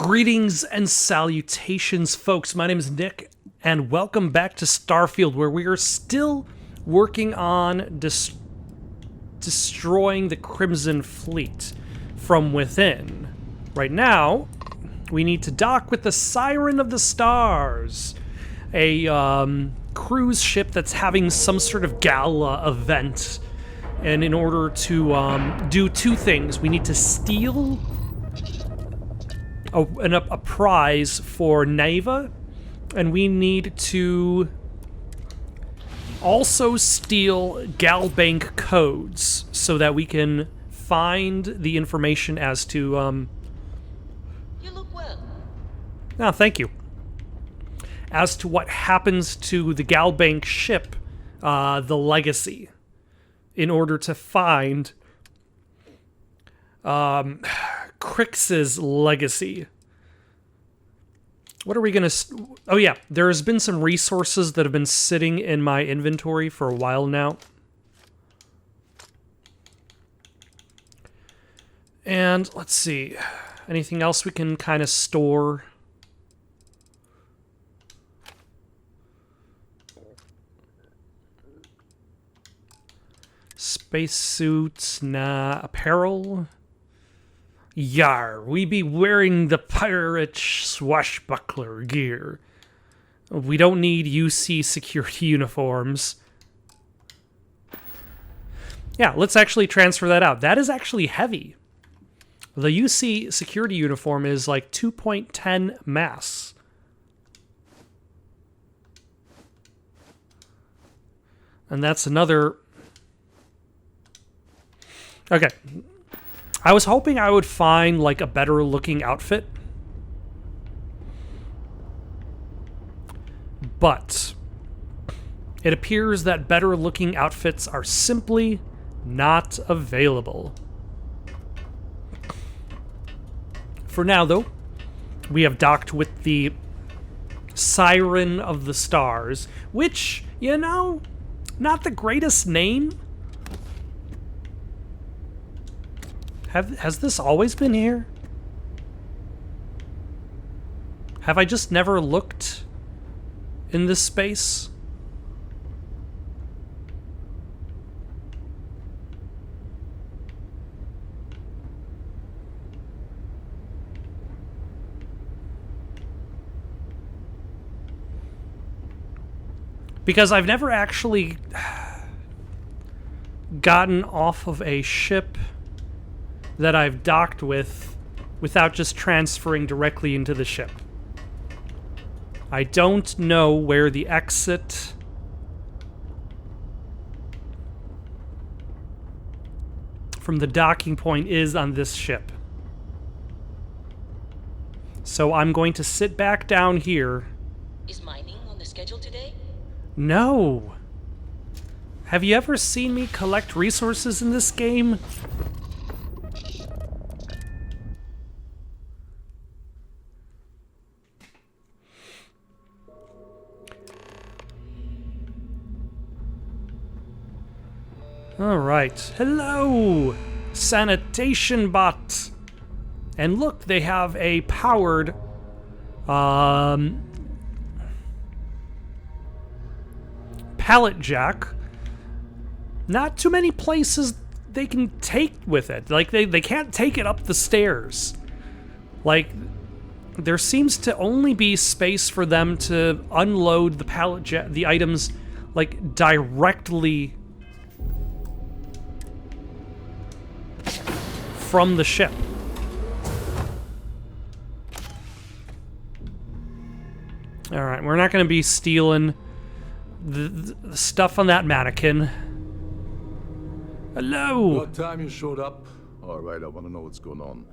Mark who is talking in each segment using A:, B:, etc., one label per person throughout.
A: Greetings and salutations, folks. My name is Nick, and welcome back to Starfield, where we are still working on destroying the Crimson Fleet from within. Right now, we need to dock with the Siren of the Stars, a cruise ship that's having some sort of gala event. And in order to do two things, we need to steal a prize for Neva, and we need to also steal Galbank codes so that we can find the information as to
B: You look well.
A: Oh, thank you. As to what happens to the Galbank ship, the Legacy, in order to find Crix's legacy. What are we gonna... Oh yeah, there's been some resources that have been sitting in my inventory for a while now. And let's see. Anything else we can kind of store? Spacesuits, nah. Apparel? Yar, we be wearing the pirate swashbuckler gear. We don't need UC security uniforms. Yeah, let's actually transfer that out. That is actually heavy. The UC security uniform is like 2.10 mass. And that's another... Okay. I was hoping I would find, like, a better looking outfit. But it appears that better looking outfits are simply not available. For now, though, we have docked with the Siren of the Stars, which, you know, not the greatest name. Has this always been here? Have I just never looked in this space? Because I've never actually gotten off of a ship that I've docked with without just transferring directly into the ship. I don't know where the exit from the docking point is on this ship. So I'm going to sit back down here.
B: Is mining on the schedule today?
A: No. Have you ever seen me collect resources in this game? Alright. Hello, sanitation bot. And look, they have a powered pallet jack. Not too many places they can take with it. Like, they can't take it up the stairs. Like, there seems to only be space for them to unload the pallet jack, the items, like, directly from the ship. Alright, we're not going to be stealing the stuff on that mannequin. Hello!
C: What time you showed up? Alright, I want to know what's going on.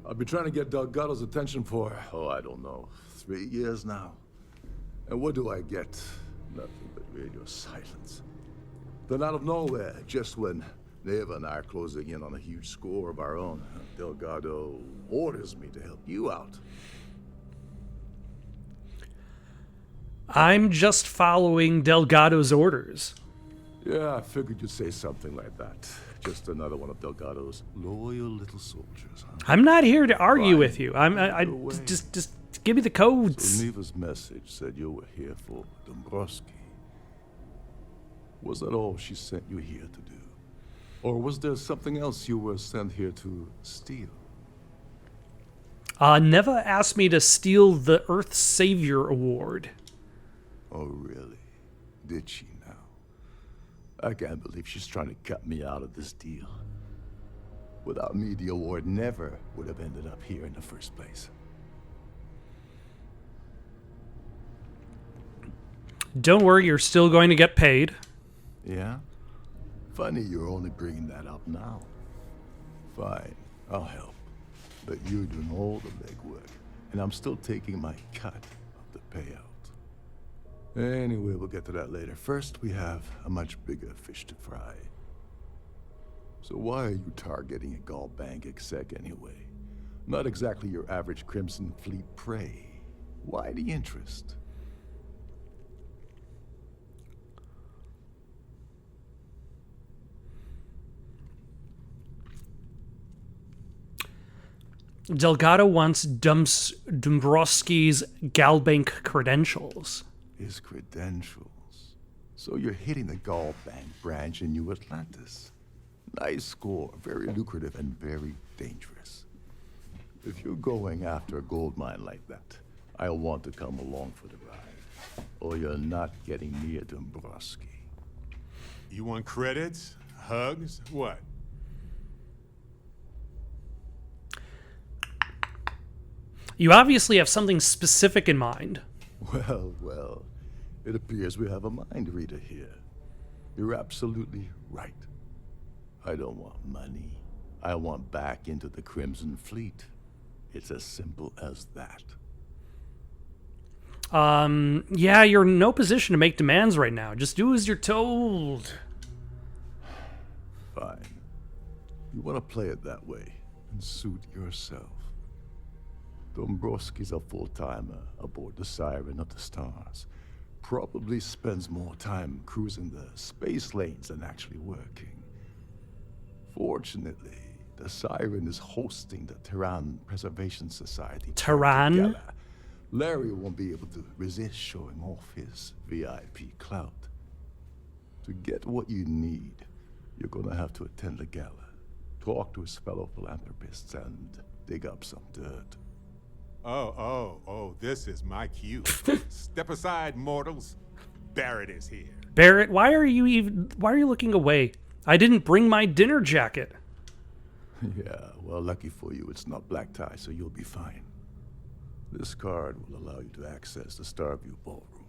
C: I've been trying to get Delgado's attention for, I don't know, 3 years now. And what do I get? Nothing but radio silence. Then out of nowhere, just when Neva and I are closing in on a huge score of our own, Delgado orders me to help you out.
A: I'm just following Delgado's orders.
C: Yeah, I figured you'd say something like that. Just another one of Delgado's loyal little soldiers, huh?
A: I'm not here to argue
C: Fine.
A: with you. I
C: Go away.
A: just give me the codes.
C: So Neva's message said you were here for Dombrowski. Was that all she sent you here to do? Or was there something else you were sent here to steal?
A: Neva asked me to steal the Earth Savior Award.
C: Oh, really? Did she now? I can't believe she's trying to cut me out of this deal. Without me, the award never would have ended up here in the first place.
A: Don't worry, you're still going to get paid.
C: Yeah? Funny you're only bringing that up now. Fine, I'll help. But you're doing all the legwork, and I'm still taking my cut of the payout. Anyway, we'll get to that later. First, we have a much bigger fish to fry. So why are you targeting a Gall Bank exec anyway? Not exactly your average Crimson Fleet prey. Why the interest?
A: Delgado wants Dombrowski's Galbank credentials.
C: His credentials. So you're hitting the Gall Bank branch in New Atlantis. Nice score, very lucrative and very dangerous. If you're going after a gold mine like that, I'll want to come along for the ride. Or you're not getting near Dombrowski.
D: You want credits? Hugs? What?
A: You obviously have something specific in mind.
C: Well, it appears we have a mind reader here. You're absolutely right. I don't want money. I want back into the Crimson Fleet. It's as simple as that.
A: Yeah, you're in no position to make demands right now. Just do as you're told.
C: Fine. You want to play it that way and suit yourself. Dombrowski's a full-timer aboard the Siren of the Stars. Probably spends more time cruising the space lanes than actually working. Fortunately, the Siren is hosting the Terran Preservation Society.
A: Terran?
C: Gala. Larry won't be able to resist showing off his VIP clout. To get what you need, you're gonna have to attend the gala, talk to his fellow philanthropists, and dig up some dirt.
D: Oh, this is my cue. Step aside, mortals. Barrett is here.
A: Barrett, why are you looking away? I didn't bring my dinner jacket.
C: Yeah, well, lucky for you, it's not black tie, so you'll be fine. This card will allow you to access the Starfield ballroom.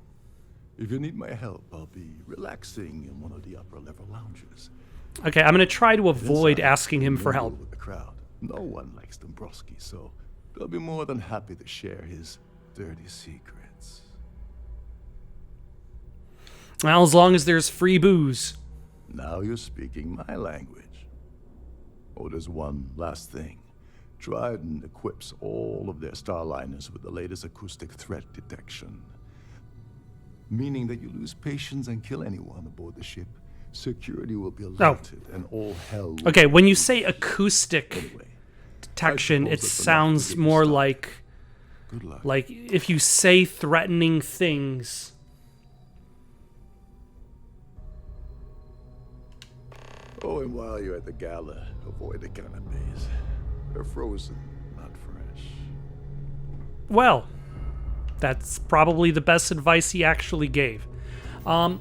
C: If you need my help, I'll be relaxing in one of the upper-level lounges.
A: Okay, I'm going to try to avoid
C: Inside,
A: asking him for
C: mingle
A: help.
C: with the crowd. No one likes Dombrowski, so they'll be more than happy to share his dirty secrets.
A: Well, as long as there's free booze.
C: Now you're speaking my language. Oh, there's one last thing. Trident equips all of their starliners with the latest acoustic threat detection. Meaning that you lose patience and kill anyone aboard the ship, security will be alerted and all hell will
A: Okay, when you say acoustic
C: anyway.
A: detection,
C: I
A: it
C: suppose that's enough to
A: sounds
C: get you
A: more
C: started. Good luck.
A: like if you say threatening things.
C: Oh, and while you're at the gala, avoid the canapes. They're frozen, not fresh.
A: Well, that's probably the best advice he actually gave. But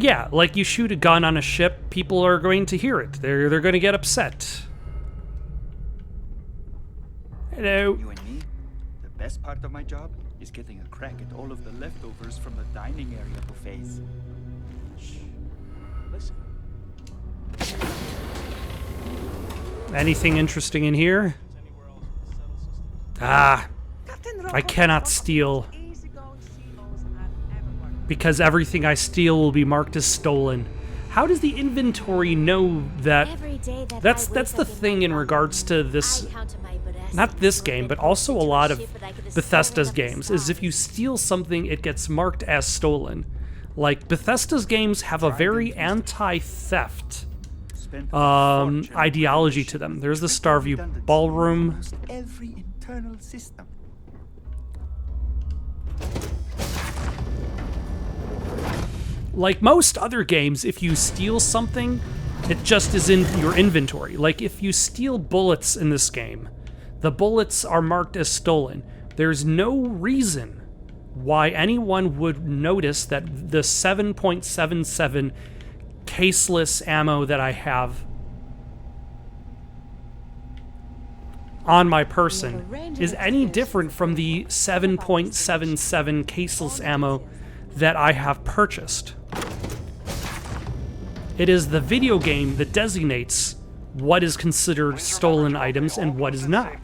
A: yeah, like you shoot a gun on a ship, people are going to hear it. They're going to get upset. Hello.
E: You and me, the best part of my job is getting a crack at all of the leftovers from the dining area buffets. Shh. Listen.
A: Anything interesting in here? Ah, I cannot steal. Because everything I steal will be marked as stolen. How does the inventory know that? That's the thing in regards to this, not this game, but also a lot of Bethesda's games, is if you steal something, it gets marked as stolen. Like, Bethesda's games have a very anti-theft
E: Spent a fortune on
A: ideology to them. There's the Starview
E: redundancy in
A: ballroom.
E: almost every internal system.
A: Like most other games, if you steal something, it just is in your inventory. Like, if you steal bullets in this game, the bullets are marked as stolen. There's no reason why anyone would notice that the 7.77 caseless ammo that I have on my person is any different from the 7.77 caseless ammo that I have purchased. It is the video game that designates what is considered stolen items and what is not.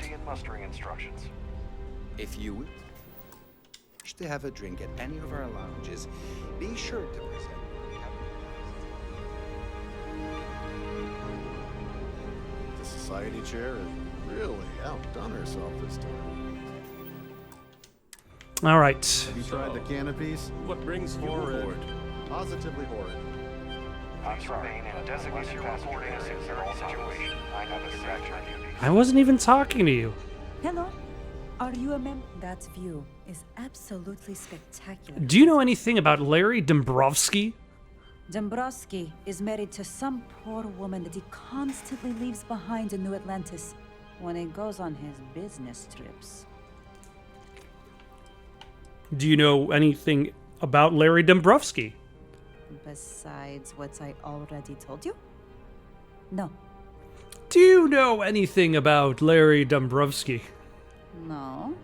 F: If you wish to have a drink at any of our lounges, be sure to present.
G: The society chair has really outdone herself this time.
A: All right.
G: Have you tried the canopies?
H: What brings you aboard?
G: Positively horrid.
I: I'm sorry, but unless you're reporting a situation, I have a fracture.
A: I wasn't even talking to you.
J: Hello. Are you a member? That view is absolutely spectacular.
A: Do you know anything about Larry Dombrowski?
J: Dombrowski is married to some poor woman that he constantly leaves behind in New Atlantis when he goes on his business trips.
A: Do you know anything about Larry Dombrowski?
J: Besides what I already told you? No.
A: Do you know anything about Larry Dombrowski?
J: No.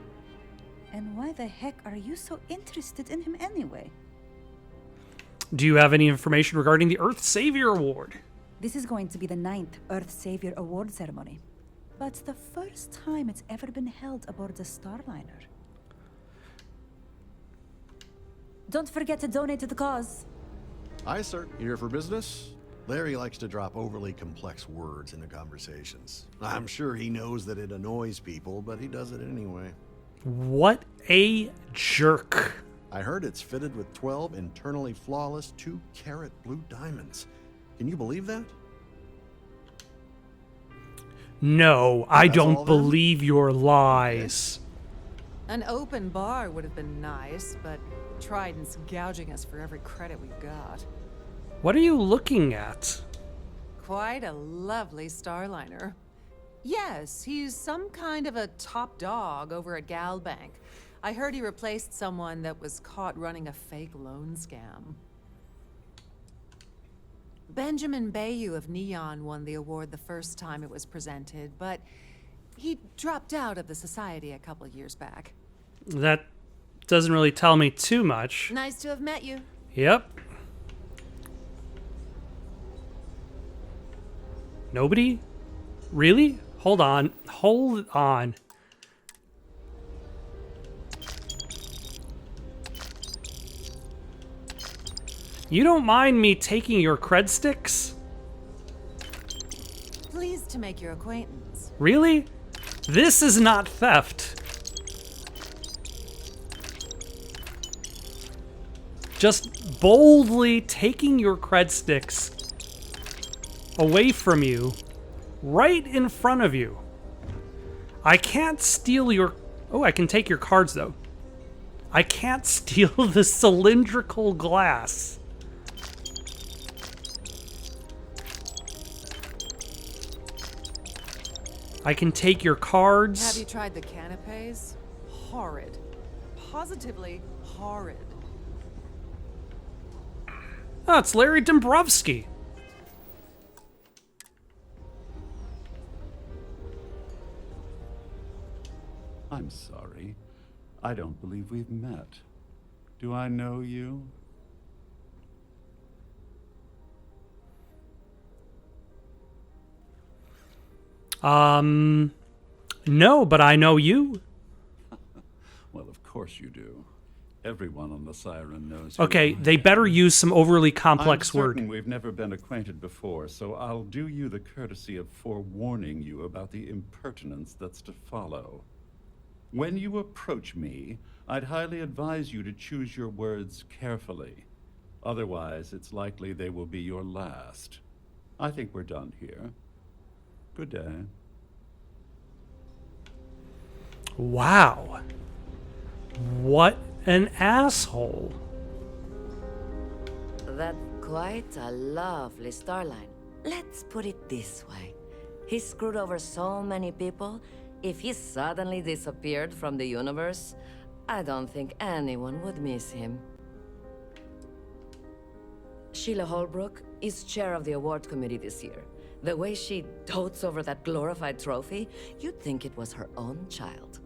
J: And why the heck are you so interested in him anyway?
A: Do you have any information regarding the Earth Savior Award?
J: This is going to be the 9th Earth Savior Award ceremony. But it's the first time it's ever been held aboard the Starliner. Don't forget to donate to the cause.
G: Hi, sir. Here for business? Larry likes to drop overly complex words into conversations. I'm sure he knows that it annoys people, but he does it anyway.
A: What a jerk.
G: I heard it's fitted with 12 internally flawless 2-carat blue diamonds. Can you believe that?
A: No, I
G: That's all
A: don't
G: then?
A: believe your lies.
K: An open bar would have been nice, but Trident's gouging us for every credit we've got.
A: What are you looking at?
K: Quite a lovely Starliner. Yes, he's some kind of a top dog over at Galbank. I heard he replaced someone that was caught running a fake loan scam. Benjamin Bayou of Neon won the award the first time it was presented, but he dropped out of the society a couple years back.
A: That doesn't really tell me too much.
K: Nice to have met you.
A: Yep. Nobody? Really? Hold on. Hold on. You don't mind me taking your cred sticks?
K: Pleased to make your acquaintance.
A: Really? This is not theft. Just boldly taking your cred sticks away from you, right in front of you. I can't steal your... Oh, I can take your cards, though. I can't steal the cylindrical glass. I can take your cards.
K: Have you tried the canapes? Horrid. Positively horrid.
A: Oh, it's Larry Dombrowski.
L: I'm sorry. I don't believe we've met. Do I know you?
A: No, but I know you.
L: Well, of course you do. Everyone on the Siren knows who
A: Okay,
L: I
A: they
L: am.
A: better use some overly complex
L: I'm certain
A: word.
L: we've never been acquainted before, so I'll do you the courtesy of forewarning you about the impertinence that's to follow. When you approach me, I'd highly advise you to choose your words carefully. Otherwise, it's likely they will be your last. I think we're done here. Good day.
A: Wow. What an asshole.
H: That's quite a lovely starline. Let's put it this way. He screwed over so many people. If he suddenly disappeared from the universe, I don't think anyone would miss him. Sheila Holbrook is chair of the award committee this year. The way she dotes over that glorified trophy, you'd think it was her own child.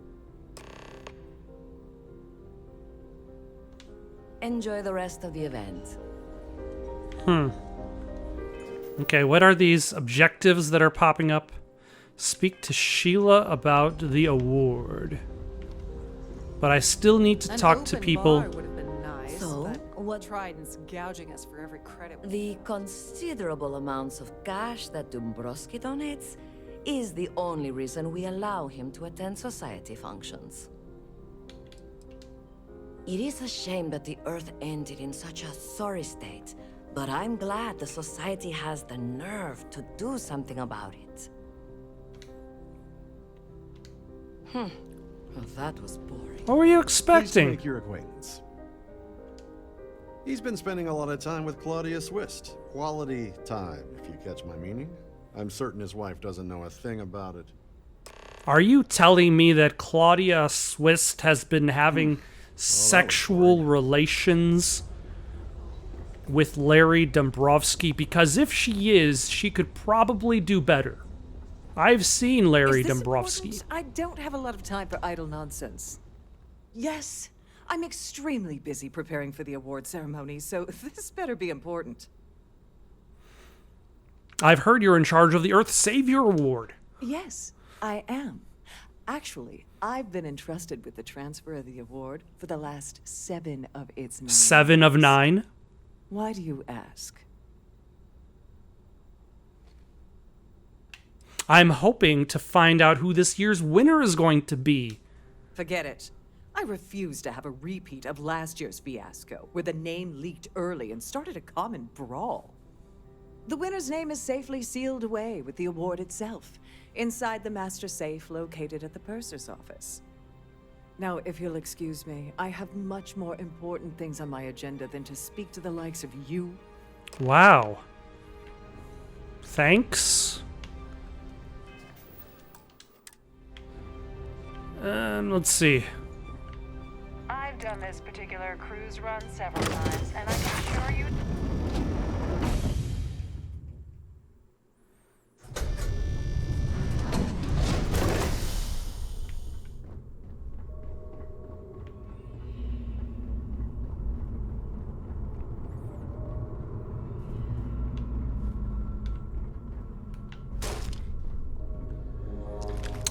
H: Enjoy the rest of the event.
A: Okay, what are these objectives that are popping up? Speak to Sheila about the award. But I still need to talk to people.
K: An open bar would have been nice,
H: So,
K: but
H: what-
K: Trident's gouging us for every credit.
H: The considerable amounts of cash that Dombrowski donates is the only reason we allow him to attend society functions. It is a shame that the Earth ended in such a sorry state, but I'm glad the society has the nerve to do something about it. Well, that was boring.
A: What were you
G: Pleased to
A: expecting?
G: make your acquaintance. He's been spending a lot of time with Claudia Swist. Quality time, if you catch my meaning. I'm certain his wife doesn't know a thing about it.
A: Are you telling me that Claudia Swist has been having sexual relations with Larry Dombrowski? Because if she is, she could probably do better. I've seen Larry
M: Is this
A: Dombrowski.
M: important? I don't have a lot of time for idle nonsense. Yes, I'm extremely busy preparing for the award ceremony, so this better be important.
A: I've heard you're in charge of the Earth Savior Award.
M: Yes, I am. Actually, I've been entrusted with the transfer of the award for the last 7 of its 9.
A: 7 of 9?
M: Why do you ask?
A: I'm hoping to find out who this year's winner is going to be.
M: Forget it. I refuse to have a repeat of last year's fiasco, where the name leaked early and started a common brawl. The winner's name is safely sealed away with the award itself, inside the master safe located at the purser's office. Now, if you'll excuse me, I have much more important things on my agenda than to speak to the likes of you.
A: Wow. Thanks. Let's see.
I: I've done this particular cruise run several times, and I can assure you...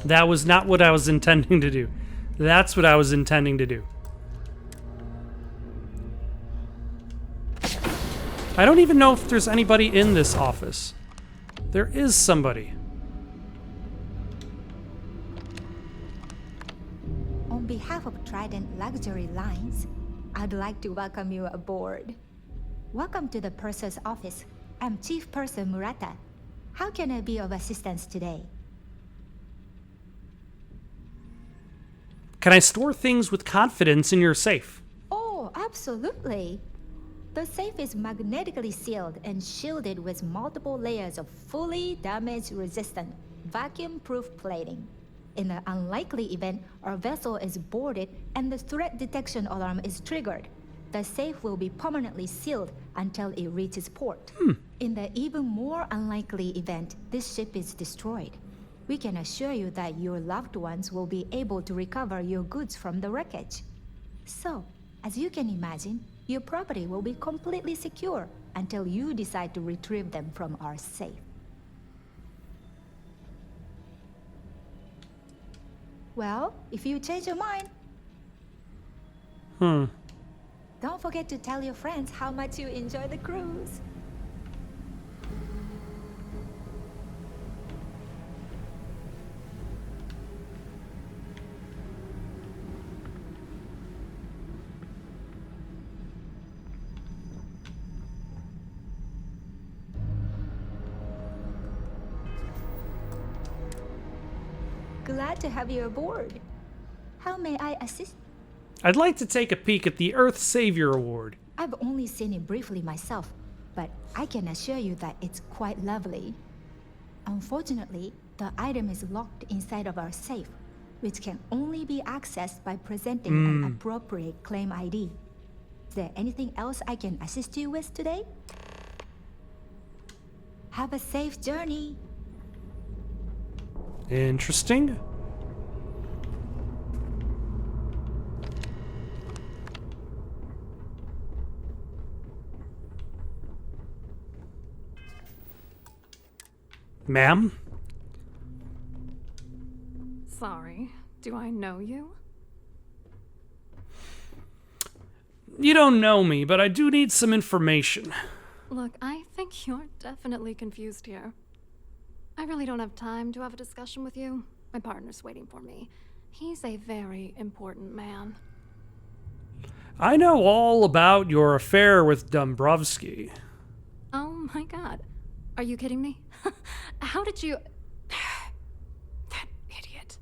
A: That was not what I was intending to do. That's what I was intending to do. I don't even know if there's anybody in this office. There is somebody.
N: On behalf of Trident Luxury Lines, I'd like to welcome you aboard. Welcome to the purser's office. I'm Chief Purser Murata. How can I be of assistance today?
A: Can I store things with confidence in your safe?
N: Oh, absolutely. The safe is magnetically sealed and shielded with multiple layers of fully damage-resistant, vacuum-proof plating. In the unlikely event our vessel is boarded and the threat detection alarm is triggered, the safe will be permanently sealed until it reaches port. In the even more unlikely event this ship is destroyed, we can assure you that your loved ones will be able to recover your goods from the wreckage. So, as you can imagine, your property will be completely secure until you decide to retrieve them from our safe. Well, if you change your mind, don't forget to tell your friends how much you enjoy the cruise. Glad to have you aboard. How may I assist?
A: I'd like to take a peek at the Earth Savior Award.
N: I've only seen it briefly myself, but I can assure you that it's quite lovely. Unfortunately, the item is locked inside of our safe, which can only be accessed by presenting an appropriate claim ID. Is there anything else I can assist you with today? Have a safe journey.
A: Interesting. Ma'am?
O: Sorry, do I know you?
A: You don't know me, but I do need some information.
O: Look, I think you're definitely confused here. I really don't have time to have a discussion with you. My partner's waiting for me. He's a very important man.
A: I know all about your affair with Dombrowski.
O: Oh my god. Are you kidding me? How did you... That idiot.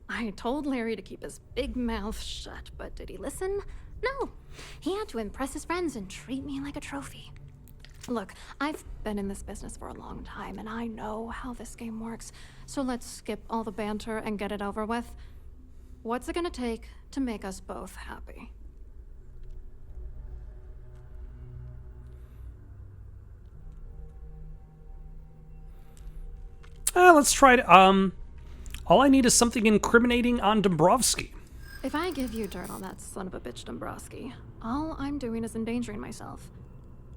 O: I told Larry to keep his big mouth shut, but did he listen? No. He had to impress his friends and treat me like a trophy. Look, I've been in this business for a long time, and I know how this game works. So let's skip all the banter and get it over with. What's it gonna take to make us both happy?
A: Let's try to, all I need is something incriminating on Dombrowski.
O: If I give you dirt on that son of a bitch Dombrowski, all I'm doing is endangering myself.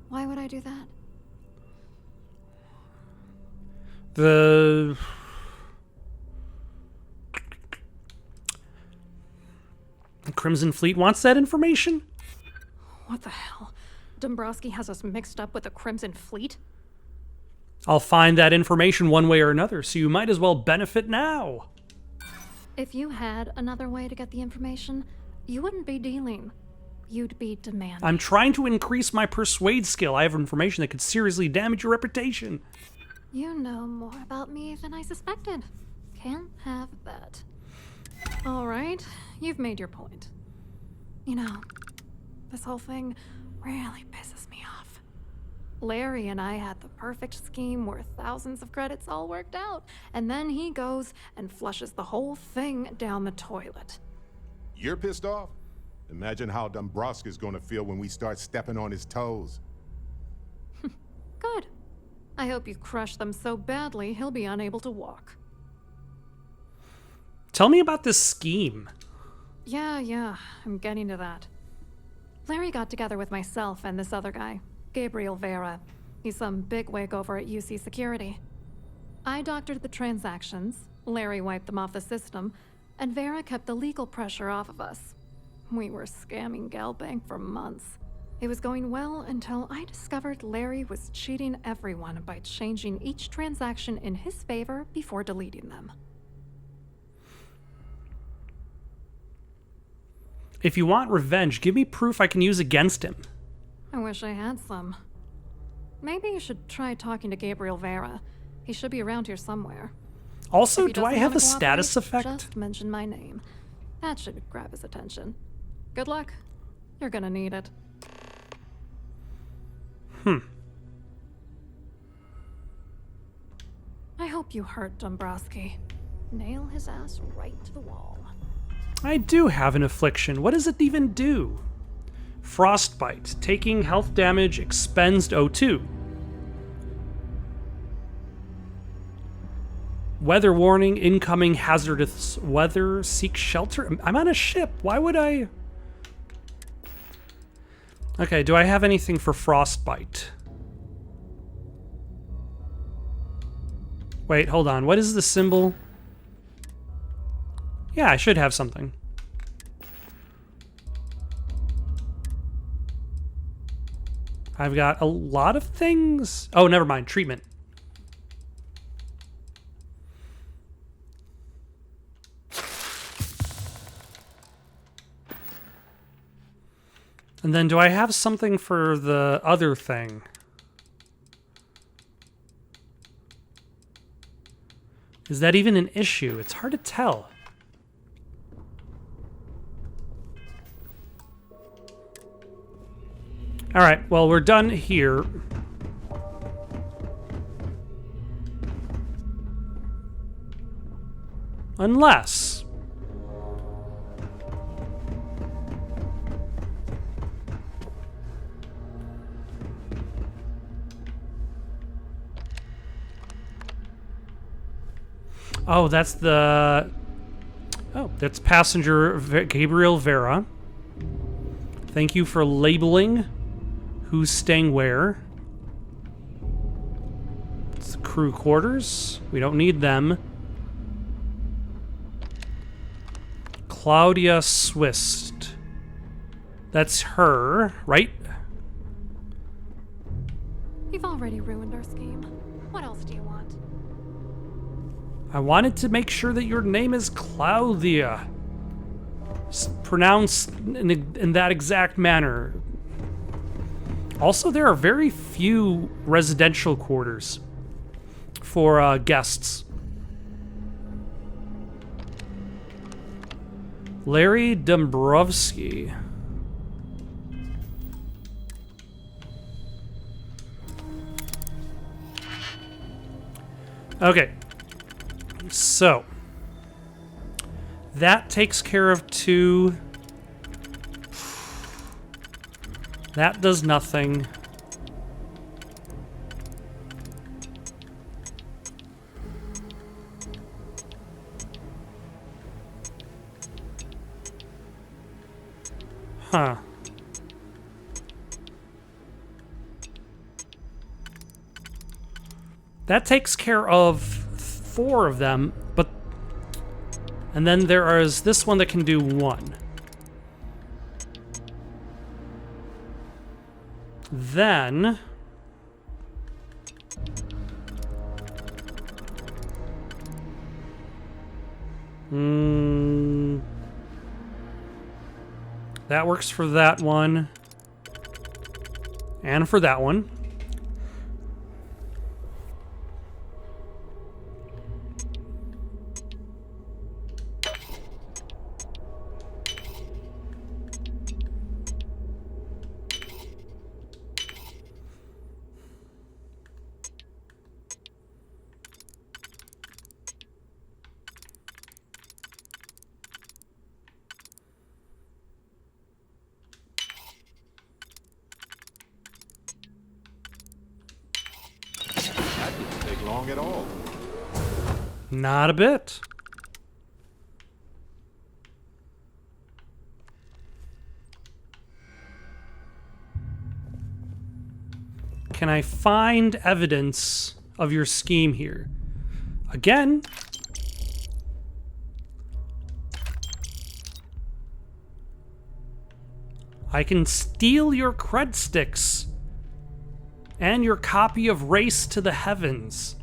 O: Why would I do that?
A: The Crimson Fleet wants that information?
O: What the hell? Dombrowski has us mixed up with the Crimson Fleet?
A: I'll find that information one way or another, so you might as well benefit now.
O: If you had another way to get the information, you wouldn't be dealing. You'd be demanding.
A: I'm trying to increase my persuade skill. I have information that could seriously damage your reputation.
O: You know more about me than I suspected. Can't have that. All right, you've made your point. You know, this whole thing really pisses me off. Larry and I had the perfect scheme worth thousands of credits all worked out, and then he goes and flushes the whole thing down the toilet.
D: You're pissed off? Imagine how Dombrowski's gonna feel when we start stepping on his toes.
O: Good. I hope you crush them so badly he'll be unable to walk.
A: Tell me about this scheme.
O: Yeah, I'm getting to that. Larry got together with myself and this other guy, Gabriel Vera. He's some bigwig over at UC Security. I doctored the transactions, Larry wiped them off the system, and Vera kept the legal pressure off of us. We were scamming Galbank for months. It was going well until I discovered Larry was cheating everyone by changing each transaction in his favor before deleting them.
A: If you want revenge, give me proof I can use against him.
O: I wish I had some. Maybe you should try talking to Gabriel Vera. He should be around here somewhere.
A: Also,
O: If he
A: do I
O: doesn't
A: have
O: wanna
A: a status
O: cooperate,
A: effect?
O: Just mention my name. That should grab his attention. Good luck. You're gonna need it. I hope you hurt Dombrowski. Nail his ass right to the wall.
A: I do have an affliction. What does it even do? Frostbite. Taking health damage expends O2. Weather warning. Incoming hazardous weather. Seek shelter. I'm on a ship. Why would I... Okay, do I have anything for frostbite? Wait, hold on. What is the symbol? Yeah, I should have something. I've got a lot of things. Oh, never mind. Treatment. And then do I have something for the other thing? Is that even an issue? It's hard to tell. All right, well, we're done here. Unless... Oh, that's the... Oh, that's passenger Gabriel Vera. Thank you for labeling who's staying where. It's the crew quarters. We don't need them. Claudia Swist. That's her, right?
O: You've already ruined our scheme. What else do you want?
A: I wanted to make sure that your name is Claudia. Pronounced in that exact manner. Also, there are very few residential quarters for guests. Larry Dombrovsky. Okay. So, that takes care of 2. That does nothing. Huh. That takes care of 4 of them, but... And then there is this one that can do 1. Then... That works for that one. And for that one.
D: Long at all.
A: Not a bit. Can I find evidence of your scheme here? Again. I can steal your cred sticks and your copy of Race to the Heavens.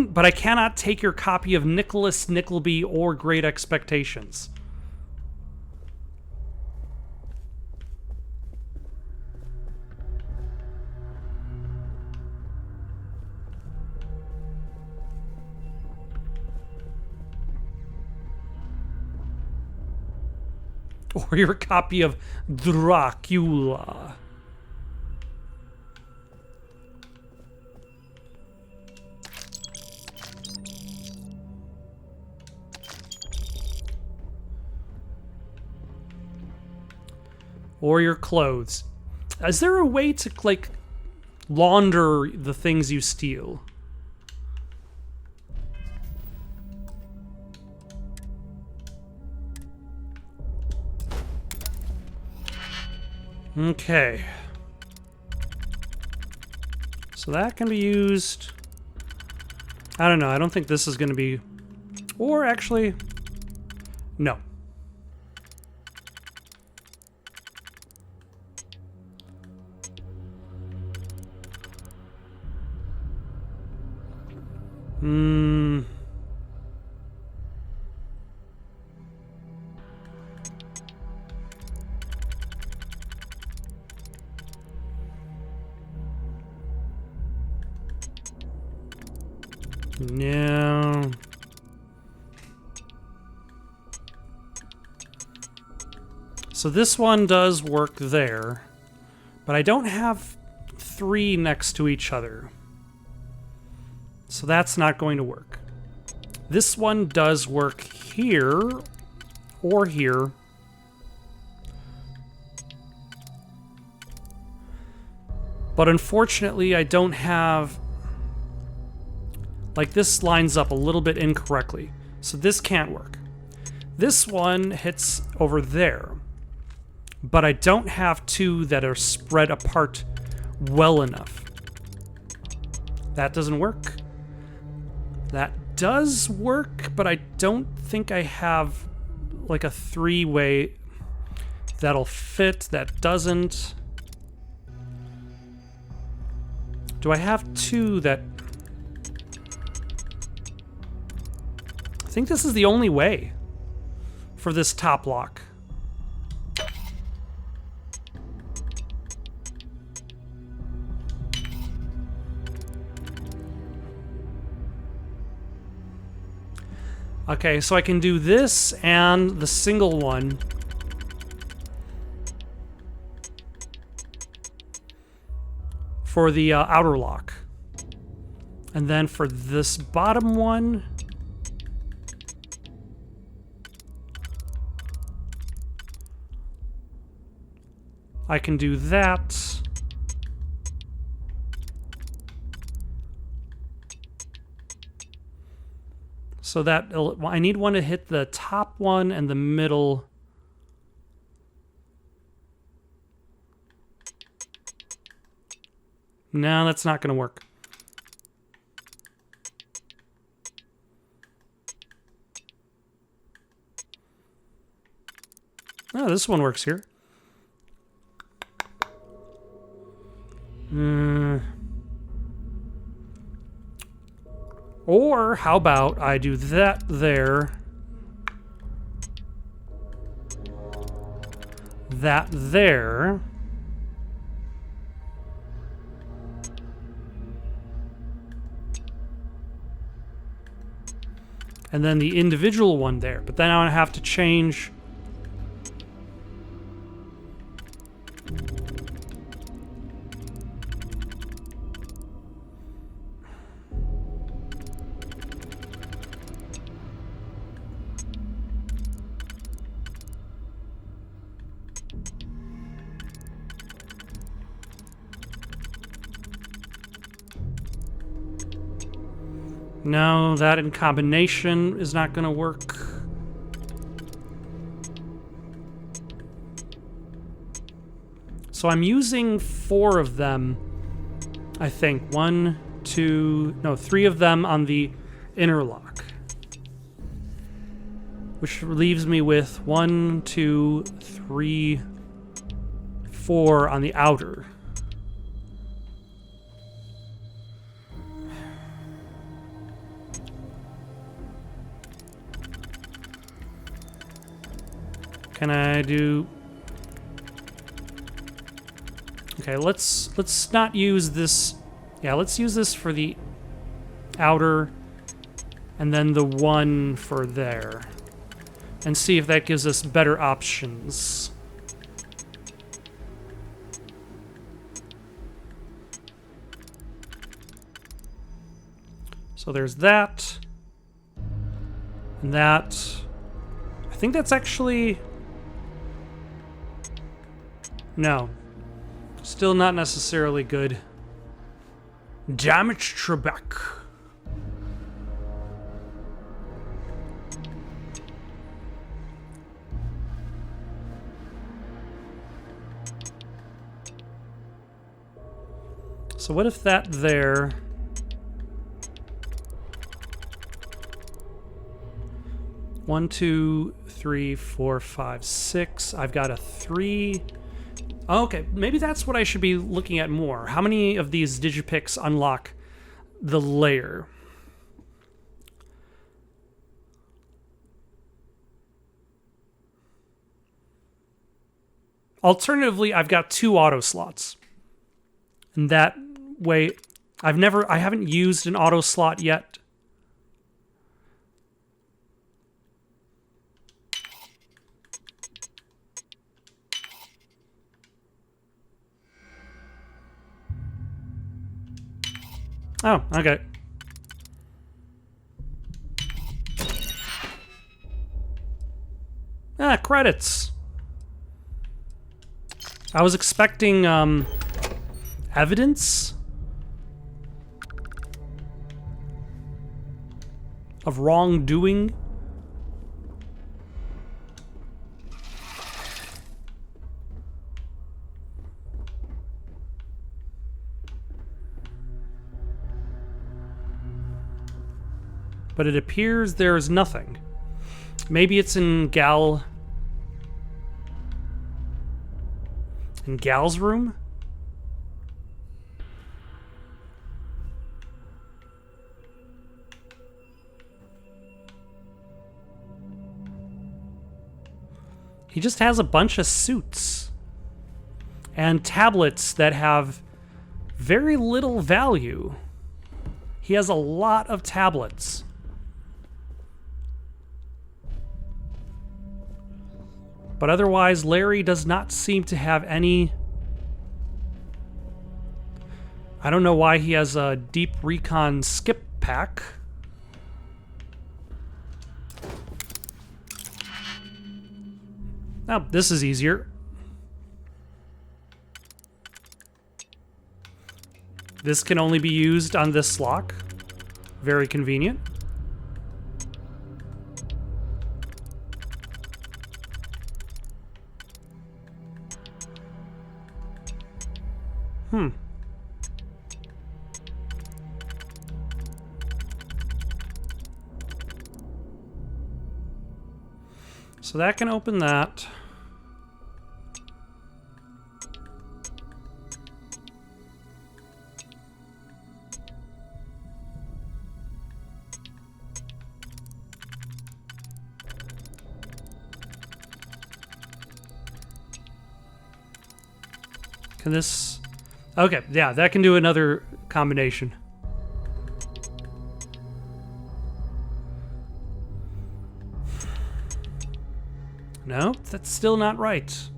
A: But I cannot take your copy of Nicholas Nickleby or Great Expectations. Or your copy of Dracula. Or your clothes. Is there a way to, like, launder the things you steal? Okay. So that can be used... I don't know, I don't think this is going to be... Or actually... No. No. So this one does work there, but I don't have 3 next to each other. So that's not going to work. This one does work here or here. But unfortunately, I don't have... Like, this lines up a little bit incorrectly. So this can't work. This one hits over there. But I don't have 2 that are spread apart well enough. That doesn't work. That does work, but I don't think I have like a 3-way that'll fit. That doesn't. Do I have 2 that... I think this is the only way for this top lock. Okay, so I can do this and the single one. For the outer lock. And then for this bottom one... I can do that. So that I need one to hit the top one and the middle. No, that's not going to work. Oh, this one works here. Or how about I do that there, that there, and then the individual one there. But then I have to change. No, that in combination is not going to work. So I'm using 4 of them, I think. 1, 2, no, 3 of them on the inner lock. Which leaves me with 1, 2, 3, 4 on the outer. Can I do... Okay, let's not use this. Yeah, let's use this for the outer and then the one for there. And see if that gives us better options. So there's that. And that. I think that's actually... No. Still not necessarily good. Damage Trebek. So what if that there... One, 2, 3, 4, 5, 6. I've got a 3... Okay, maybe that's what I should be looking at more. How many of these digipicks unlock the layer? Alternatively, I've got 2 auto slots. And that way, I haven't used an auto slot yet Oh, okay. Ah, credits. I was expecting, evidence of wrongdoing. But it appears there's nothing. Maybe it's in Gal's room? He just has a bunch of suits and tablets that have very little value. He has a lot of tablets. But otherwise, Larry does not seem to have any... I don't know why he has a deep recon skip pack. Oh, this is easier. This can only be used on this lock. Very convenient. So that can open that. Can this... Okay, yeah, that can do another combination. No, that's still not right.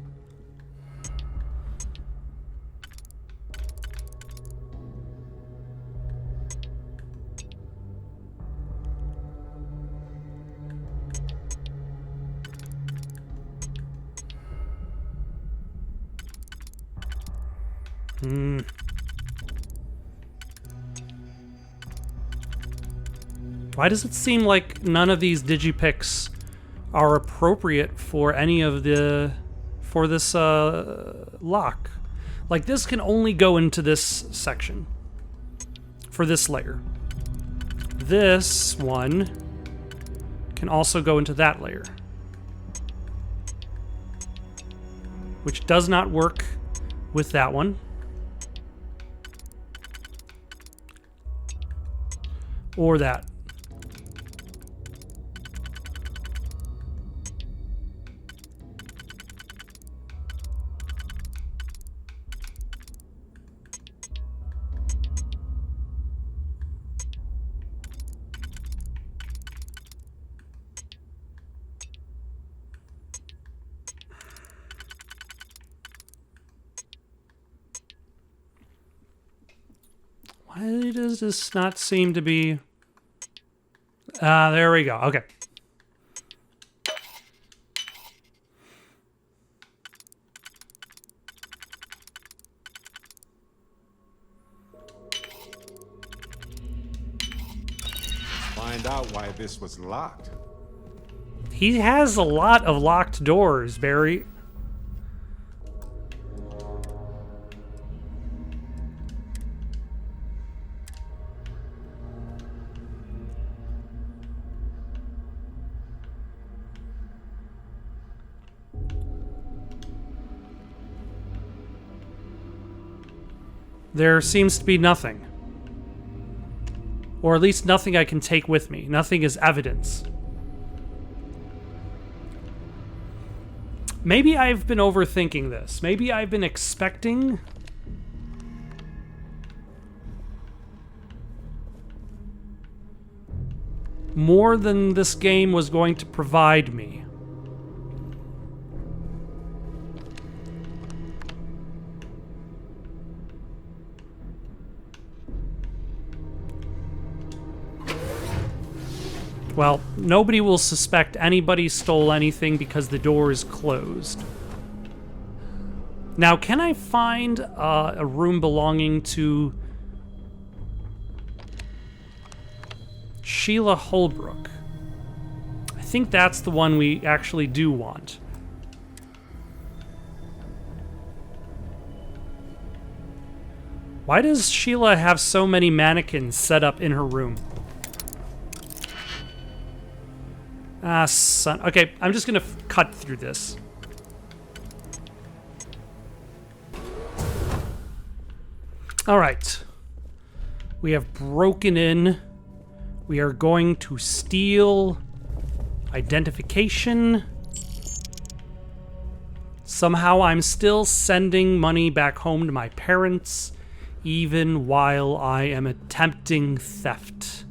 A: Why does it seem like none of these digipicks are appropriate for any of the... for this lock? Like, this can only go into this section. For this layer. This one can also go into that layer. Which does not work with that one. Or that. Why does this not seem to be... there we go. Okay.
D: Find out why this was locked.
A: He has a lot of locked doors, Barry. There seems to be nothing. Or at least nothing I can take with me. Nothing is evidence. Maybe I've been overthinking this. Maybe I've been expecting... more than this game was going to provide me. Well, nobody will suspect anybody stole anything because the door is closed. Now, can I find a room belonging to Sheila Holbrook? I think that's the one we actually do want. Why does Sheila have so many mannequins set up in her room? Ah, son. Okay, I'm just gonna cut through this. All right. We have broken in. We are going to steal identification. Somehow I'm still sending money back home to my parents, even while I am attempting theft.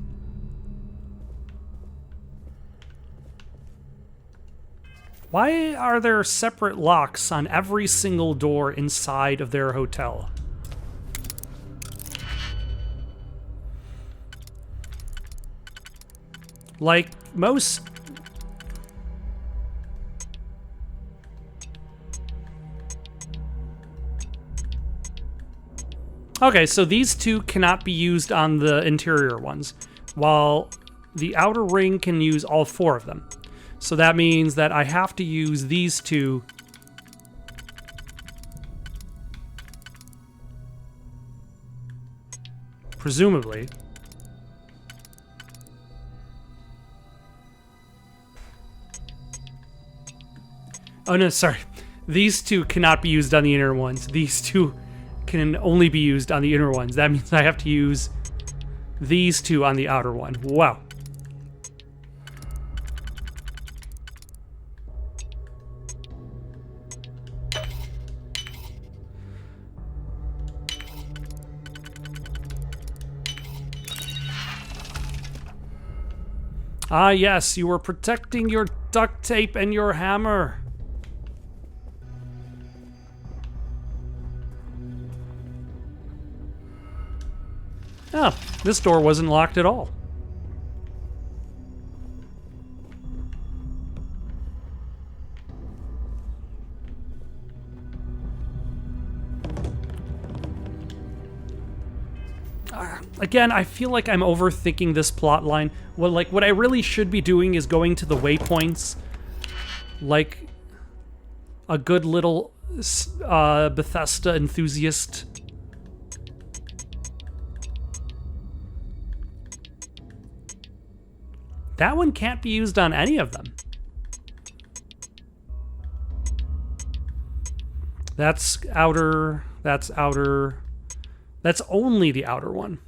A: Why are there separate locks on every single door inside of their hotel? Like most... Okay, so these two cannot be used on the interior ones, while the outer ring can use all four of them. So that means that I have to use these two presumably. Oh no, sorry. These two cannot be used on the inner ones. These two can only be used on the inner ones. That means I have to use these two on the outer one. Wow. Ah, yes, you were protecting your duct tape and your hammer. Oh, this door wasn't locked at all. Again, I feel like I'm overthinking this plot line. Well, like, what I really should be doing is going to the waypoints like a good little Bethesda enthusiast. That one can't be used on any of them. That's outer, that's outer. That's only the outer one.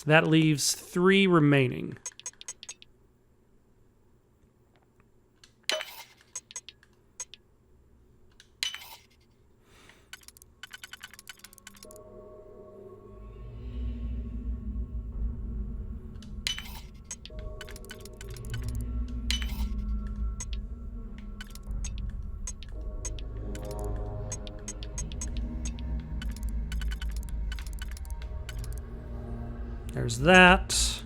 A: That leaves 3 remaining. There's that.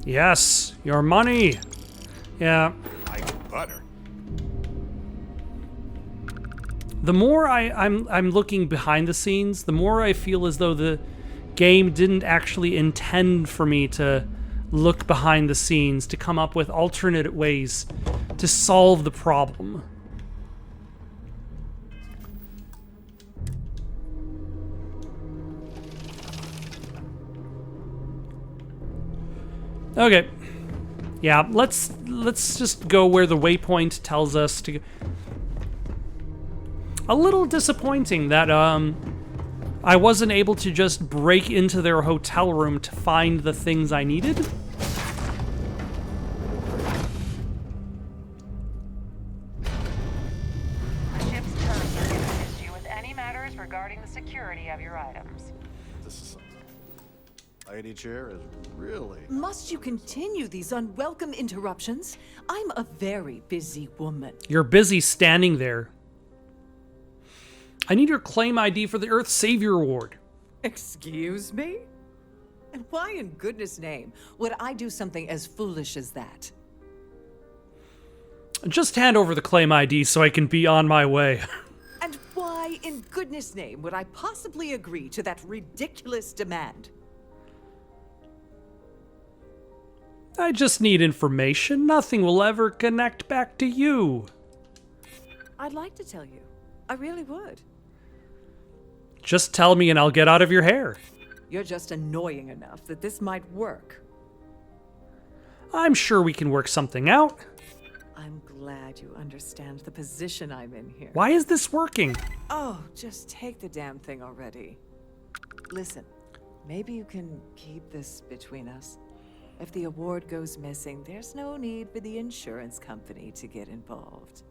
A: Yes, your money. Yeah.
D: Like butter.
A: The more I'm looking behind the scenes, the more I feel as though the game didn't actually intend for me to look behind the scenes to come up with alternate ways to solve the problem. Okay. Yeah, let's just go where the waypoint tells us to go. A little disappointing that I wasn't able to just break into their hotel room to find the things I needed.
P: Ship's terms are to assist you with any matters regarding the security of your items.
C: This is something.
G: lady chair is really...
M: Must you continue these unwelcome interruptions? I'm a very busy woman.
A: You're busy standing there. I need your claim ID for the Earth Savior Award.
M: Excuse me? And why in goodness name would I do something as foolish as that?
A: Just hand over the claim ID so I can be on my way.
M: And why in goodness name would I possibly agree to that ridiculous demand?
A: I just need information. Nothing will ever connect back to you.
M: I'd like to tell you. I really would.
A: Just tell me and I'll get out of your hair.
M: You're just annoying enough that this might work.
A: I'm sure we can work something out.
M: I'm glad you understand the position I'm in here.
A: Why is this working?
M: Oh, just take the damn thing already. Listen, maybe you can keep this between us. If the award goes missing, there's no need for the insurance company to get involved.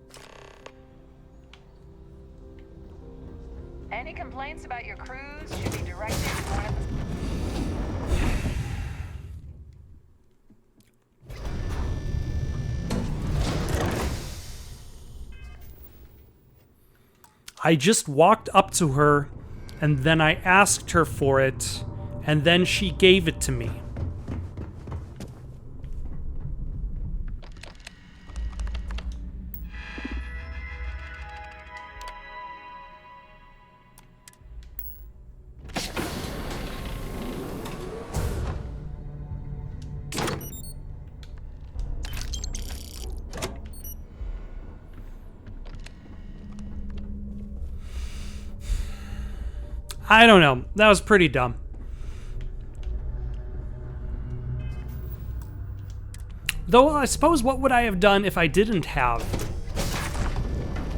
P: Any complaints about your cruise should be directed to one of the...
A: I just walked up to her, and then I asked her for it, and then she gave it to me. I don't know. That was pretty dumb. Though I suppose what would I have done if I didn't have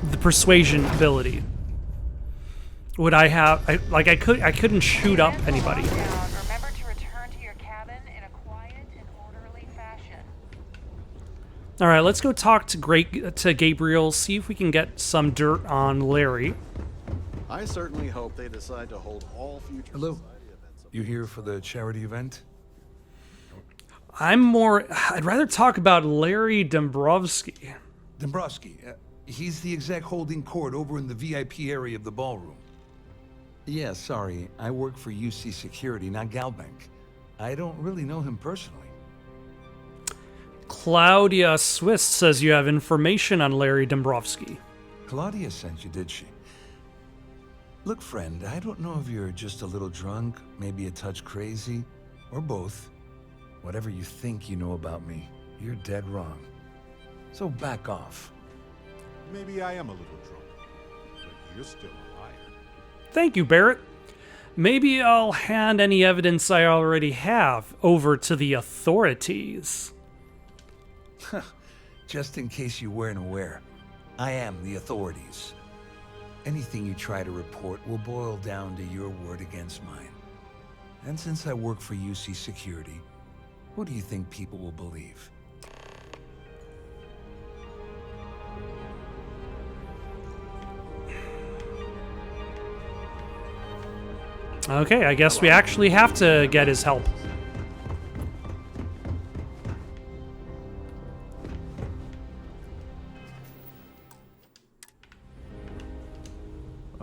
A: the persuasion ability? Would I have I couldn't shoot up anybody.
P: Remember to return to your cabin in a quiet and orderly fashion.
A: All right, let's go talk to Gabriel, see if we can get some dirt on Larry.
G: I certainly hope they decide to hold all future
Q: Hello.
G: society events.
Q: You here for the charity event?
A: I'd rather talk about Larry Dombrowski.
Q: Dombrowski, he's the exec holding court over in the VIP area of the ballroom. Yeah, sorry, I work for UC Security, not Galbank. I don't really know him personally.
A: Claudia Swiss says you have information on Larry Dombrowski.
Q: Claudia sent you, did she? Look, friend, I don't know if you're just a little drunk, maybe a touch crazy, or both. Whatever you think you know about me, you're dead wrong. So back off.
D: Maybe I am a little drunk, but you're still a liar.
A: Thank you, Barrett. Maybe I'll hand any evidence I already have over to the authorities.
Q: Just in case you weren't aware, I am the authorities. Anything you try to report will boil down to your word against mine. And since I work for UC Security, who do you think people will believe?
A: Okay, I guess we actually have to get his help.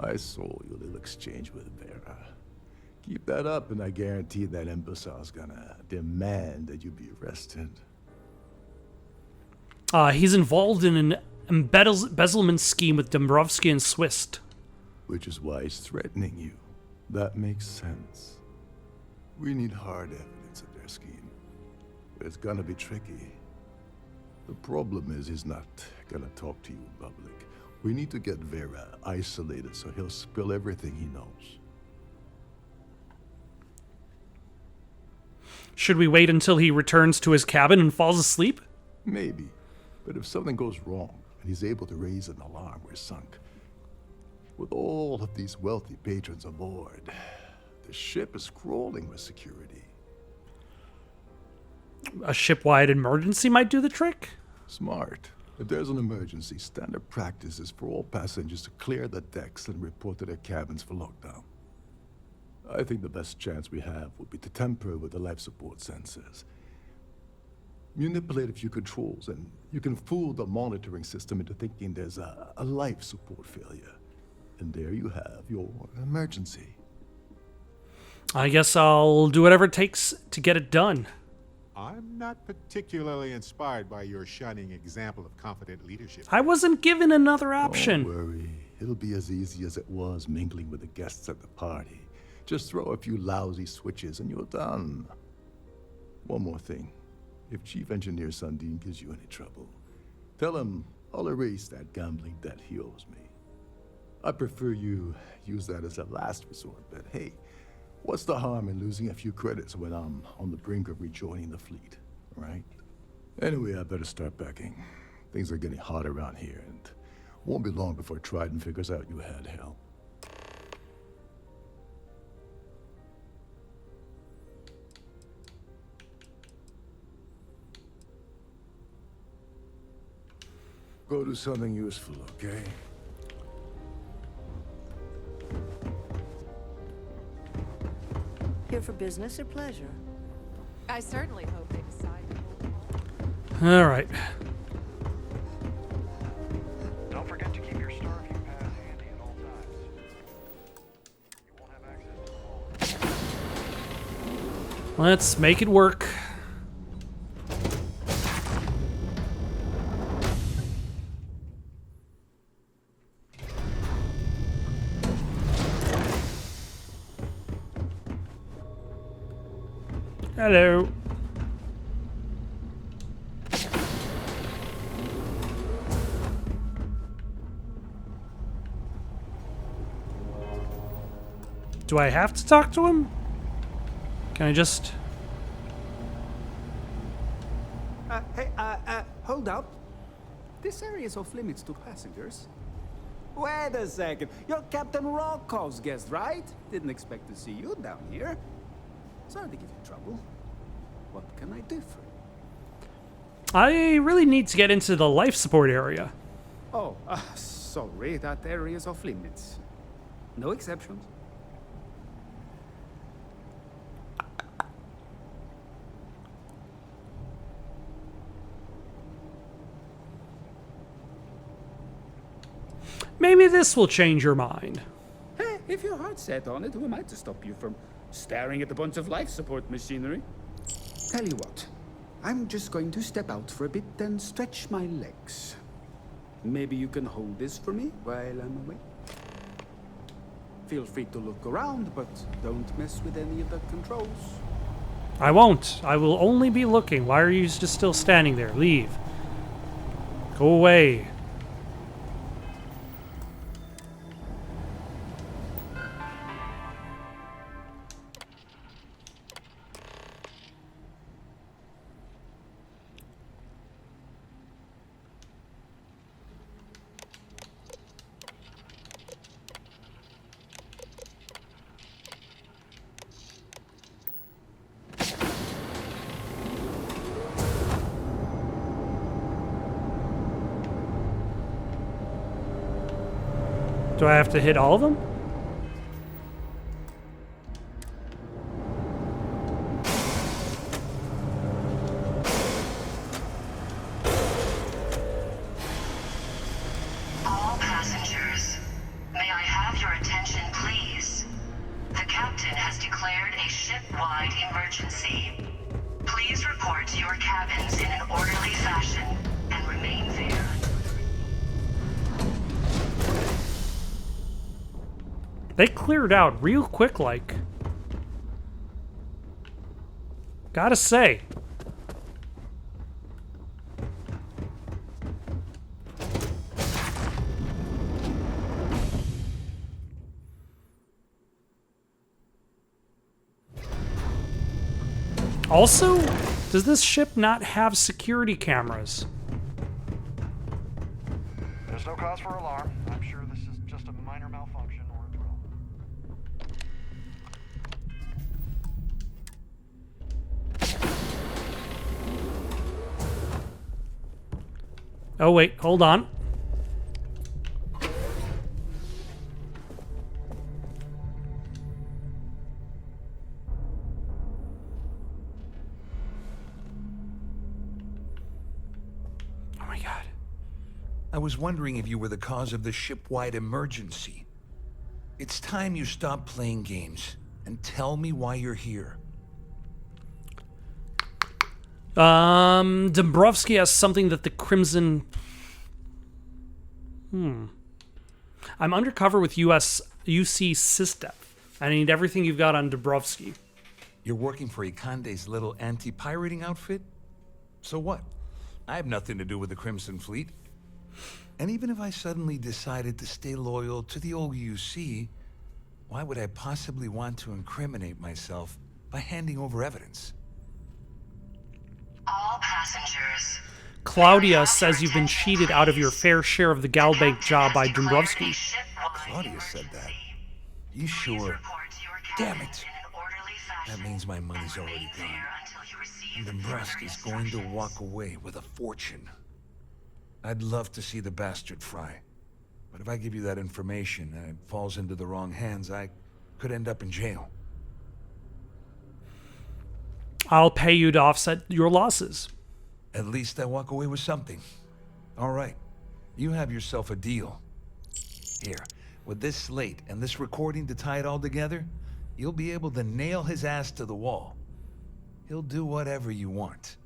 C: I saw your little exchange with Vera. Keep that up, and I guarantee that imbecile's gonna demand that you be arrested.
A: He's involved in an embezzlement scheme with Dombrowski and Swiss.
C: Which is why he's threatening you. That makes sense. We need hard evidence of their scheme. It's gonna be tricky. The problem is he's not gonna talk to you in public. We need to get Vera isolated so he'll spill everything he knows.
A: Should we wait until he returns to his cabin and falls asleep?
C: Maybe. But if something goes wrong and he's able to raise an alarm, we're sunk. With all of these wealthy patrons aboard, the ship is crawling with security.
A: A ship-wide emergency might do the trick?
C: Smart. If there's an emergency, standard practice is for all passengers to clear the decks and report to their cabins for lockdown. I think the best chance we have would be to tamper with the life support sensors. Manipulate a few controls, and you can fool the monitoring system into thinking there's a life support failure. And there you have your emergency.
A: I guess I'll do whatever it takes to get it done.
D: I'm not particularly inspired by your shining example of confident leadership.
A: I wasn't given another option.
C: Don't worry. It'll be as easy as it was mingling with the guests at the party. Just throw a few lousy switches and you're done. One more thing. If Chief Engineer Sundin gives you any trouble, tell him I'll erase that gambling debt he owes me. I prefer you use that as a last resort, but hey, what's the harm in losing a few credits when I'm on the brink of rejoining the fleet, right? Anyway, I better start packing. Things are getting hot around here, and won't be long before Trident figures out you had help. Go do something useful, okay?
H: Here for business or pleasure?
K: I certainly hope they decide.
A: All right.
I: Don't forget to keep your Starfield pass handy at all times. You won't have access to the vault.
A: Let's make it work. Hello. Do I have to talk to him? Can I just...
R: Hold up. This area is off limits to passengers. Wait a second. You're Captain Rocco's guest, right? Didn't expect to see you down here. Sorry to give you trouble. What can I do for you?
A: I really need to get into the life support area.
R: Oh, sorry. That area is off limits. No exceptions.
A: Maybe this will change your mind.
R: Hey, if your heart's set on it, who am I to stop you from staring at a bunch of life support machinery? Tell you what, I'm just going to step out for a bit and stretch my legs. Maybe you can hold this for me while I'm away. Feel free to look around, but don't mess with any of the controls.
A: I won't. I will only be looking. Why are you just still standing there? Leave. Go away. Do I have to hit all of them?
S: All passengers, may I have your attention, please? The captain has declared a ship-wide emergency. Please report to your cabins in an orderly fashion and remain there.
A: They cleared out real quick, like. Gotta say. Also, does this ship not have security cameras?
I: There's no cause for alarm. I'm sure this is just a minor malfunction or a drill.
A: Oh, wait, hold on. God.
Q: I was wondering if you were the cause of the ship-wide emergency. It's time you stop playing games and tell me why you're here.
A: Dombrowski has something that the Crimson... I'm undercover with UC SysDef. I need everything you've got on Dombrowski.
Q: You're working for Ikande's little anti-pirating outfit? So what? I have nothing to do with the Crimson Fleet. And even if I suddenly decided to stay loyal to the old UC, why would I possibly want to incriminate myself by handing over evidence?
S: All passengers.
A: Claudia says you've been cheated out of your fair share of the Galbank job by Dombrowski.
Q: Claudia said that. You sure? Damn it. That means my money's already gone. And Dombrowski's going to walk away with a fortune. I'd love to see the bastard fry. But if I give you that information and it falls into the wrong hands, I could end up in jail.
A: I'll pay you to offset your losses.
Q: At least I walk away with something. All right. You have yourself a deal. Here, with this slate and this recording to tie it all together, you'll be able to nail his ass to the wall. He'll do whatever you want.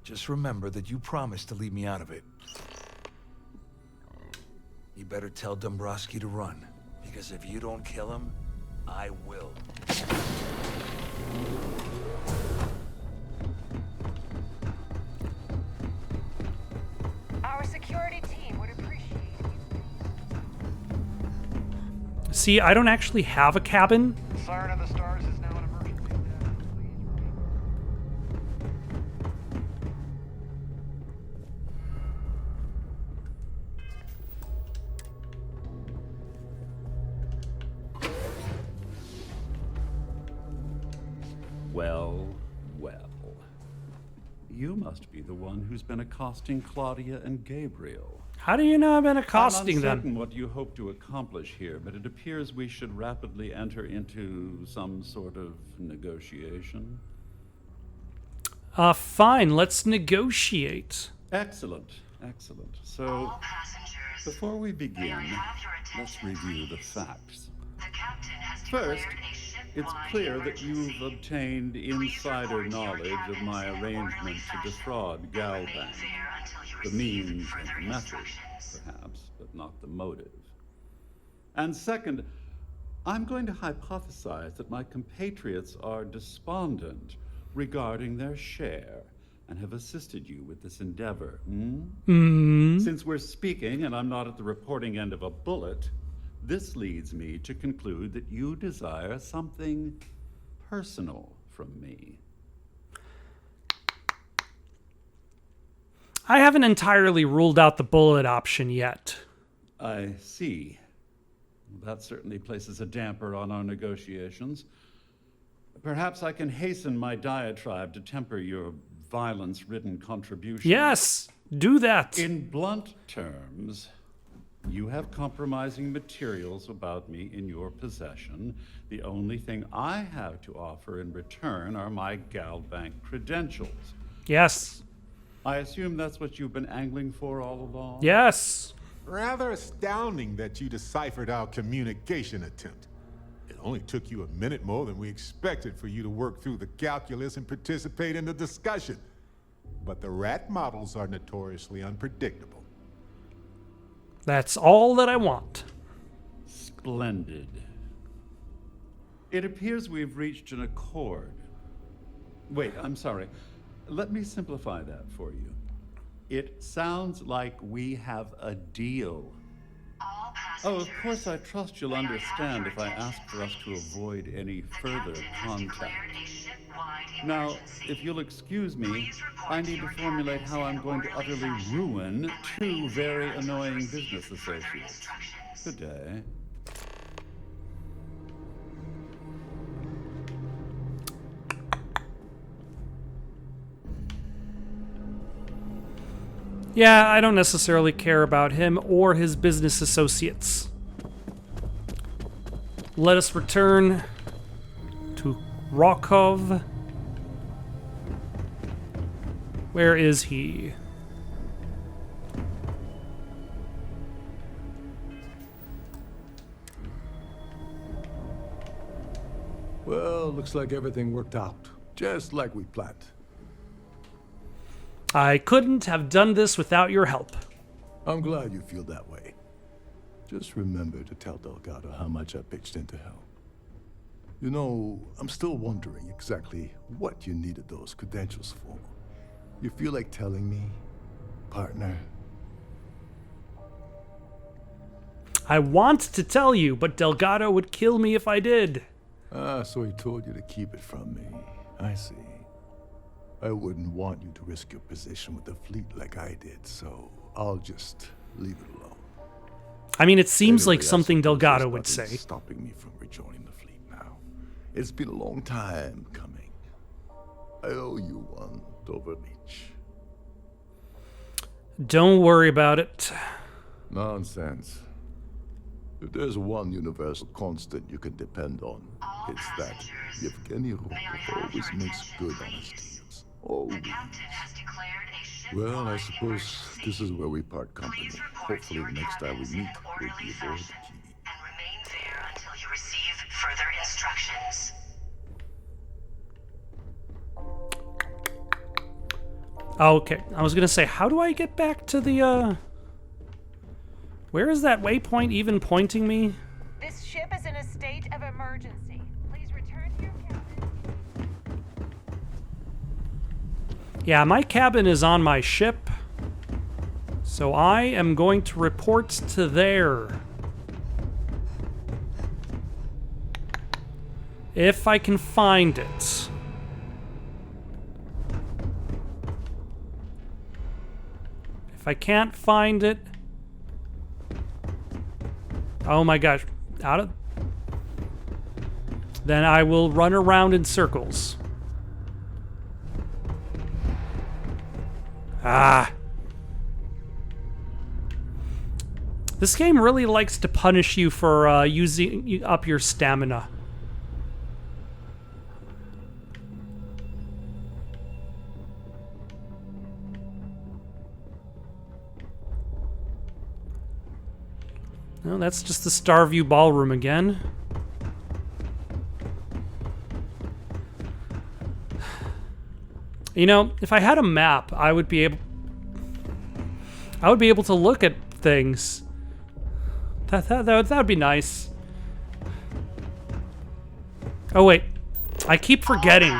Q: Just remember that you promised to leave me out of it. You better tell Dombrowski to run, because if you don't kill him, I will.
P: Our security team would appreciate it.
A: See, I don't actually have a cabin.
I: Siren of the Stars is now an emergency.
L: Well, well. You must be the one who's been accosting Claudia and Gabriel.
A: How do you know I've been accosting
L: I'm
A: them?
L: uncertain what you hope to accomplish here, but it appears we should rapidly enter into some sort of negotiation.
A: Fine, let's negotiate.
L: Excellent, excellent. So, before we begin, let's review the facts. First, it's clear that you've obtained insider knowledge of my arrangement to defraud Galbank. The means and the method, perhaps, but not the motive. And second, I'm going to hypothesize that my compatriots are despondent regarding their share and have assisted you with this endeavor. Since we're speaking and I'm not at the reporting end of a bullet, this leads me to conclude that you desire something personal from me.
A: I haven't entirely ruled out the bullet option yet.
L: I see. That certainly places a damper on our negotiations. Perhaps I can hasten my diatribe to temper your violence-ridden contribution.
A: Yes, do that.
L: In blunt terms, you have compromising materials about me in your possession. The only thing I have to offer in return are my Galbank credentials.
A: Yes.
L: I assume that's what you've been angling for all along?
A: Yes.
D: Rather astounding that you deciphered our communication attempt. It only took you a minute more than we expected for you to work through the calculus and participate in the discussion. But the rat models are notoriously unpredictable.
A: That's all that I want.
L: Splendid. It appears we've reached an accord. Wait, I'm sorry. Let me simplify that for you. It sounds like we have a deal. Oh, of course, I trust you'll understand if I ask for us to avoid any further contact. Now, if you'll excuse me, I need to formulate how I'm going to utterly ruin two very annoying business associates. Good day.
A: Yeah, I don't necessarily care about him or his business associates. Let us return to Rokov. Where is he?
C: looks like everything worked out, just like we planned.
A: I couldn't have done this without your help.
C: I'm glad you feel that way. Just remember to tell Delgado how much I pitched into hell. You know, I'm still wondering exactly what you needed those credentials for. You feel like telling me, partner?
A: I want to tell you, but Delgado would kill me if I did.
C: Ah, so he told you to keep it from me. I see. I wouldn't want you to risk your position with the fleet like I did, so I'll just leave it alone.
A: I mean, it seems
C: Anyway,
A: like something
C: I suppose
A: Delgado
C: there's
A: would
C: nothing
A: say.
C: stopping me from rejoining the fleet now. It's been a long time coming. I owe you one, Overreach.
A: Don't worry about it.
C: Nonsense. If there's one universal constant you can depend on, it's that Yevgeny Rokov always makes good on his deals. Always. Well, I suppose this is where we part company. Hopefully the next time we meet, we'll be aboard the TV.
S: And remain there until you receive further instructions.
A: Okay, I was gonna say, how do I get back to the, where is that waypoint even pointing me?
P: This ship is in a state of emergency. Please return to your cabin.
A: Yeah, my cabin is on my ship, so I am going to report to there. If I can find it. If I can't find it... Oh my gosh. Then I will run around in circles. Ah. This game really likes to punish you for using up your stamina. No, that's just the Starview Ballroom again. You know, if I had a map, I would be able to look at things. That would be nice. Oh wait, I keep forgetting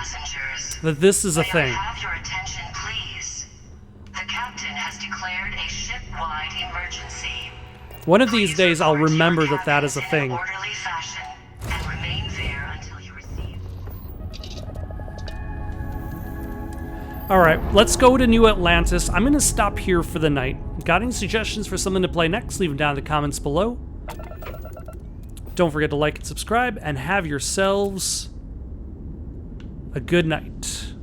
A: that this is a thing.
S: Have your attention, please. The captain has declared a ship-wide emergency.
A: One of these days, I'll remember that that is a thing.
S: Orderly fashion, and remain there until you receive.
A: All right, let's go to New Atlantis. I'm gonna stop here for the night. Got any suggestions for something to play next? Leave them down in the comments below. Don't forget to like and subscribe, and have yourselves a good night.